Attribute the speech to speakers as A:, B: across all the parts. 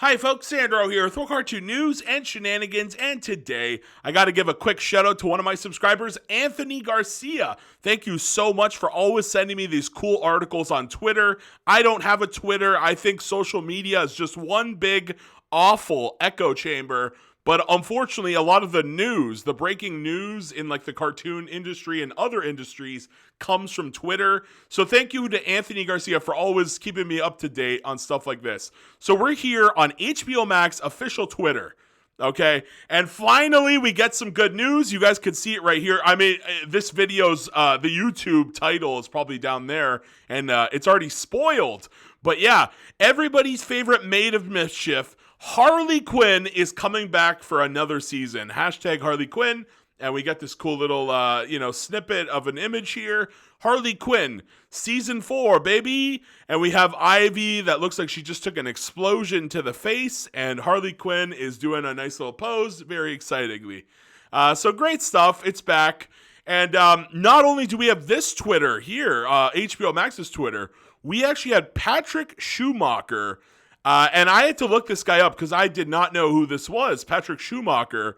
A: Hi folks, Sandro here with Cartoon News and Shenanigans, and today I got to give a quick shout out to one of my subscribers, Anthony Garcia. Thank you so much for always sending me these cool articles on Twitter. I don't have a Twitter. I think social media is just one big awful echo chamber. But unfortunately, a lot of the news, the breaking news in like the cartoon industry and other industries comes from Twitter. So thank you to Anthony Garcia for always keeping me up to date on stuff like this. So we're here on HBO Max official Twitter. Okay, and finally we get some good news. You guys can see it right here. I mean, this video's the YouTube title is probably down there, and it's already spoiled. But yeah, everybody's favorite maid of mischief, Harley Quinn, is coming back for another season. Hashtag Harley Quinn. And we get this cool little, snippet of an image here. Harley Quinn, season 4, baby. And we have Ivy that looks like she just took an explosion to the face. And Harley Quinn is doing a nice little pose, very excitingly. So great stuff. It's back. And not only do we have this Twitter here, HBO Max's Twitter, we actually had Patrick Schumacher. And I had to look this guy up because I did not know who this was. Patrick Schumacher.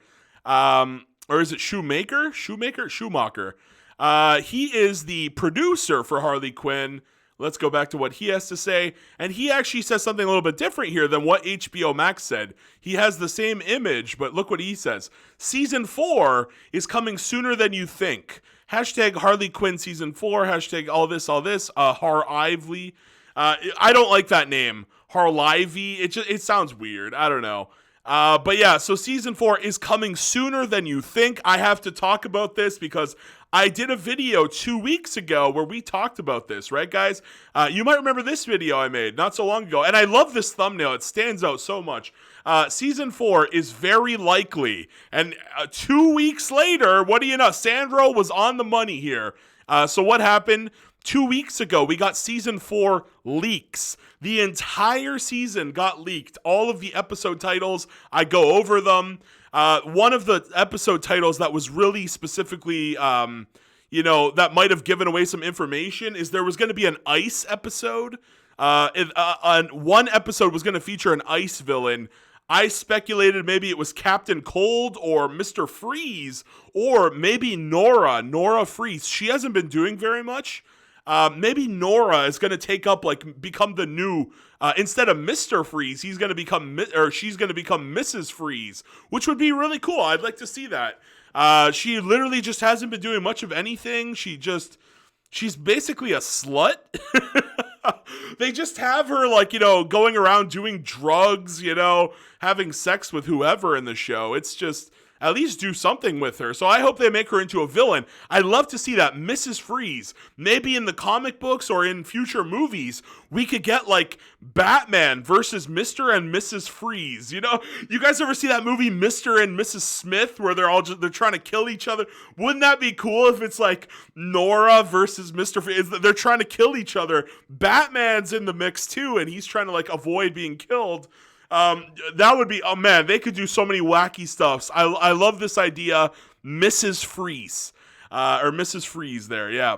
A: Or is it Shoemaker? Schumacher. He is the producer for Harley Quinn. Let's go back to what he has to say. And he actually says something a little bit different here than what HBO Max said. He has the same image, but look what he says. Season 4 is coming sooner than you think. Hashtag Harley Quinn season 4. Hashtag all this. Har-Ively. I don't like that name. Harlivy. It sounds weird. I don't know. But yeah, so season 4 is coming sooner than you think. I have to talk about this because I did a video 2 weeks ago where we talked about this, right, guys? You might remember this video I made not so long ago, and I love this thumbnail. It stands out so much. Season 4 is very likely, and 2 weeks later, what do you know? Sandro was on the money here. So what happened? 2 weeks ago, we got season 4 leaks. The entire season got leaked. All of the episode titles, I go over them. One of the episode titles that was really specifically, that might have given away some information is there was going to be an ice episode. One episode was going to feature an ice villain. I speculated maybe it was Captain Cold or Mr. Freeze or maybe Nora Freeze. She hasn't been doing very much. Maybe Nora is going to take up, become the new, instead of Mr. Freeze, she's going to become Mrs. Freeze, which would be really cool. I'd like to see that. She literally just hasn't been doing much of anything. She's basically a slut. They just have her, going around doing drugs, having sex with whoever in the show. It's just, at least do something with her. So I hope they make her into a villain. I'd love to see that. Mrs. Freeze. Maybe in the comic books or in future movies, we could get Batman versus Mr. and Mrs. Freeze. You guys ever see that movie Mr. and Mrs. Smith where they're trying to kill each other? Wouldn't that be cool if it's Nora versus Mr. Freeze? They're trying to kill each other. Batman's in the mix too, and he's trying to avoid being killed. That would be, oh man, they could do so many wacky stuffs. I love this idea. Mrs. Freeze, or Mrs. Freeze there. Yeah.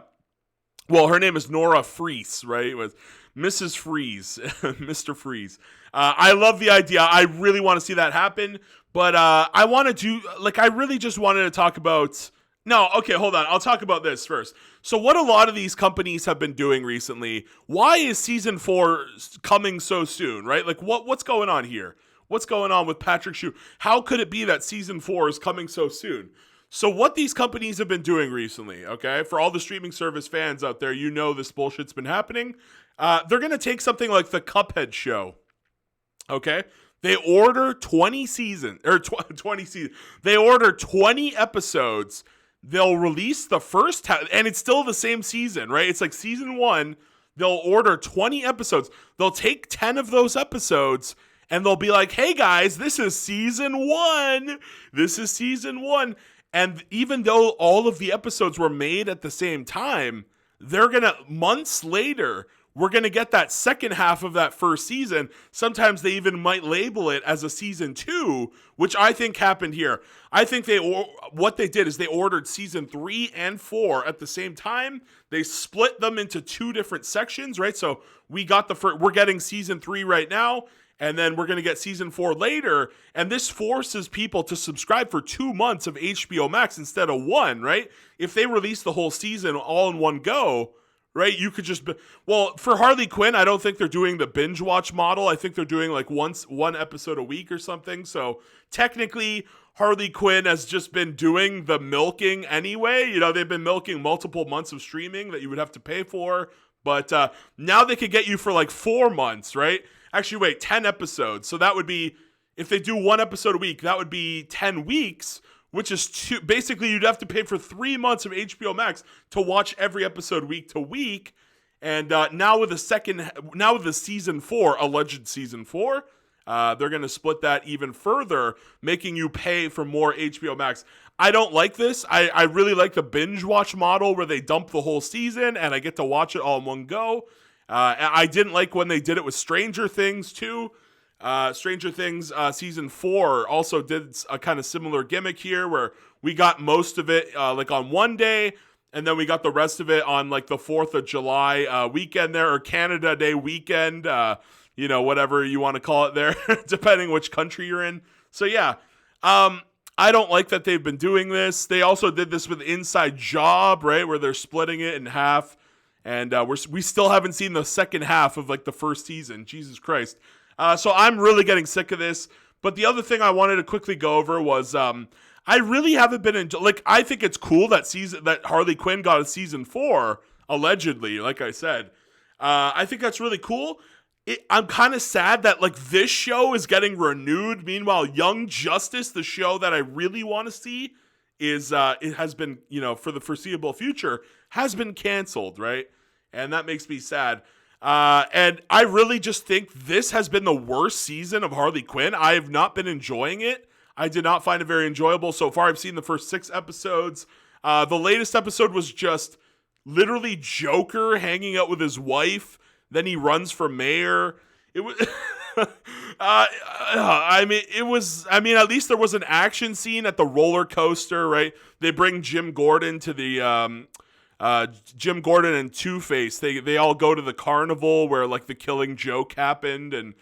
A: Well, her name is Nora Freeze, right? It was Mrs. Freeze, Mr. Freeze. I love the idea. I really want to see that happen, but, I really just wanted to talk about, no, okay, hold on. I'll talk about this first. So what a lot of these companies have been doing recently, why is season 4 coming so soon, right? What's going on here? What's going on with Patrick Schuh? How could it be that season 4 is coming so soon? So what these companies have been doing recently, okay, for all the streaming service fans out there, this bullshit's been happening. They're going to take something like the Cuphead show, okay? They order 20 seasons. They order 20 episodes. They'll release the first and it's still the same season, right? It's like season 1. They'll order 20 episodes. They'll take 10 of those episodes and they'll be like, hey guys, this is season 1. This is season 1. And even though all of the episodes were made at the same time, months later, we're going to get that second half of that first season. Sometimes they even might label it as a season 2, which I think happened here. I think what they did is they ordered season 3 and 4 at the same time. They split them into 2 different sections, right? So we're getting season 3 right now, and then we're going to get season 4 later, and this forces people to subscribe for 2 months of HBO Max instead of one, right? If they release the whole season all in one go, right, you could just for Harley Quinn, I don't think they're doing the binge watch model. I think they're doing like one episode a week or something. So technically, Harley Quinn has just been doing the milking anyway. You know, they've been milking multiple months of streaming that you would have to pay for. But now they could get you for like 4 months, right? Actually, wait, 10 episodes. So that would be, if they do 1 episode a week, that would be 10 weeks, which is basically you'd have to pay for 3 months of HBO Max to watch every episode week to week. And now with the season 4, alleged season 4, they're going to split that even further, making you pay for more HBO Max. I don't like this. I really like the binge watch model where they dump the whole season and I get to watch it all in one go. I didn't like when they did it with Stranger Things too. Stranger Things season 4 also did a kind of similar gimmick here where we got most of it like on one day, and then we got the rest of it on like the 4th of July weekend there, or Canada Day weekend, whatever you want to call it there, depending which country you're in. So yeah, I don't like that they've been doing this. They also did this with Inside Job, right, where they're splitting it in half. And we still haven't seen the second half of like the first season. Jesus Christ. So I'm really getting sick of this. But the other thing I wanted to quickly go over was I really haven't been I think it's cool that Harley Quinn got a season 4 allegedly. Like I said, I think that's really cool. I'm kind of sad that like this show is getting renewed. Meanwhile, Young Justice, the show that I really want to see, it has been, for the foreseeable future, has been canceled, right? And that makes me sad. And I really just think this has been the worst season of Harley Quinn. I have not been enjoying it. I did not find it very enjoyable so far. I've seen the first 6 episodes. The latest episode was just literally Joker hanging out with his wife. Then he runs for mayor. It was, at least there was an action scene at the roller coaster, right? They bring Jim Gordon to the, Jim Gordon and Two-Face. They all go to the carnival where like the Killing Joke happened. And,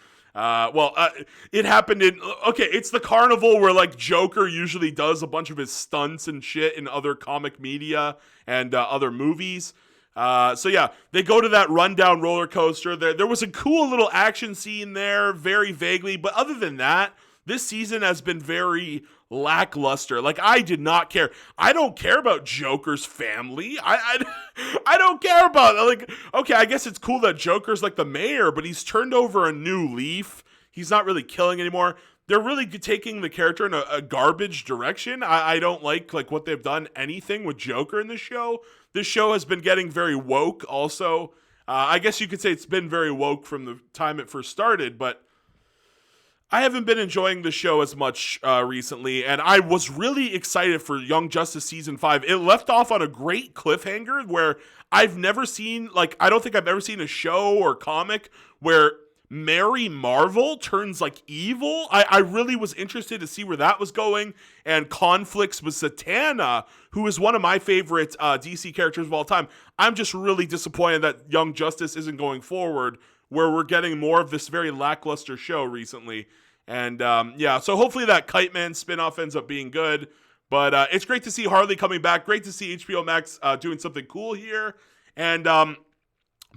A: it happened it's the carnival where like Joker usually does a bunch of his stunts and shit in other comic media and other movies. So yeah, they go to that rundown roller coaster. There was a cool little action scene there, very vaguely, but other than that, this season has been very lackluster. Like, I did not care. I don't care about Joker's family. I don't care about it. Like, okay, I guess it's cool that Joker's like the mayor, but he's turned over a new leaf. He's not really killing anymore. They're really taking the character in a garbage direction. I don't like what they've done anything with Joker in this show. This show has been getting very woke also. I guess you could say it's been very woke from the time it first started, but I haven't been enjoying the show as much recently, and I was really excited for Young Justice Season 5. It left off on a great cliffhanger where I've never seen, I don't think I've ever seen a show or comic where Mary Marvel turns evil. I really was interested to see where that was going, and conflicts with Zatanna, who is one of my favorite DC characters of all time. I'm just really disappointed that Young Justice isn't going forward, where we're getting more of this very lackluster show recently. And so hopefully that Kite Man spinoff ends up being good. But it's great to see Harley coming back. Great to see HBO Max doing something cool here. And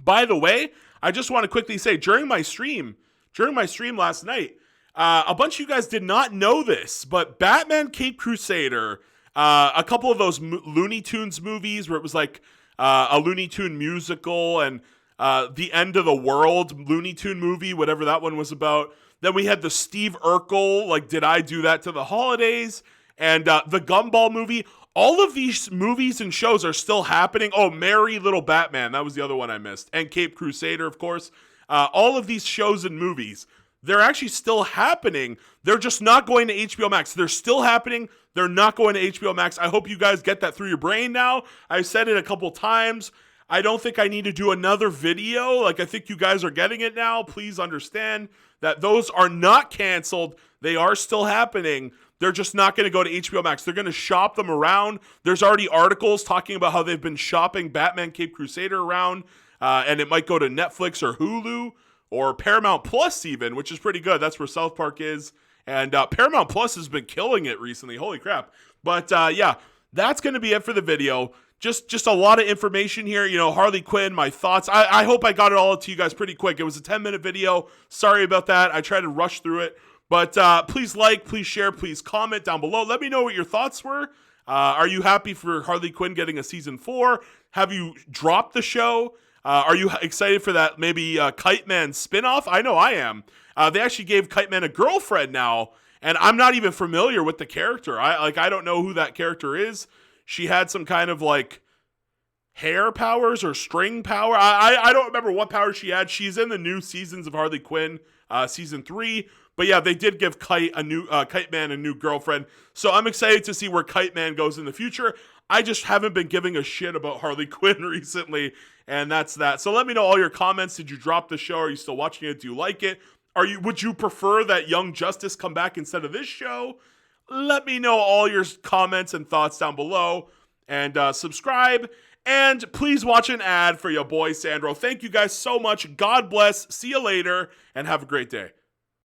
A: by the way, I just want to quickly say, during my stream last night, a bunch of you guys did not know this, but Batman Caped Crusader, a couple of those Looney Tunes movies where it was a Looney Tune musical, and the End of the World Looney Tune movie, whatever that one was about. Then we had the Steve Urkel, Did I Do That to the Holidays? And the Gumball movie. All of these movies and shows are still happening. Oh, Merry Little Batman. That was the other one I missed. And Caped Crusader, of course. All of these shows and movies, they're actually still happening. They're just not going to HBO Max. They're still happening. They're not going to HBO Max. I hope you guys get that through your brain now. I've said it a couple times. I don't think I need to do another video. I think you guys are getting it now. Please understand that those are not canceled. They are still happening. They're just not going to go to HBO Max. They're going to shop them around. There's already articles talking about how they've been shopping Batman Caped Crusader around, and it might go to Netflix or Hulu or Paramount Plus even, which is pretty good. That's where South Park is. And Paramount Plus has been killing it recently. Holy crap. But yeah, that's going to be it for the video. Just a lot of information here. You know, Harley Quinn, my thoughts. I hope I got it all to you guys pretty quick. It was a 10-minute video. Sorry about that. I tried to rush through it. But please like, please share, please comment down below. Let me know what your thoughts were. Are you happy for Harley Quinn getting a season 4? Have you dropped the show? Are you excited for that maybe Kite Man spinoff? I know I am. They actually gave Kite Man a girlfriend now, and I'm not even familiar with the character. I don't know who that character is. She had some kind of like hair powers or string power. I don't remember what power she had. She's in the new seasons of Harley Quinn, season 3. But yeah, they did give Kite Man a new girlfriend. So I'm excited to see where Kite Man goes in the future. I just haven't been giving a shit about Harley Quinn recently, and that's that. So let me know all your comments. Did you drop the show? Are you still watching it? Do you like it? Would you prefer that Young Justice come back instead of this show? Let me know all your comments and thoughts down below, and subscribe, and please watch an ad for your boy Sandro. Thank you guys so much. God bless. See you later, and have a great day.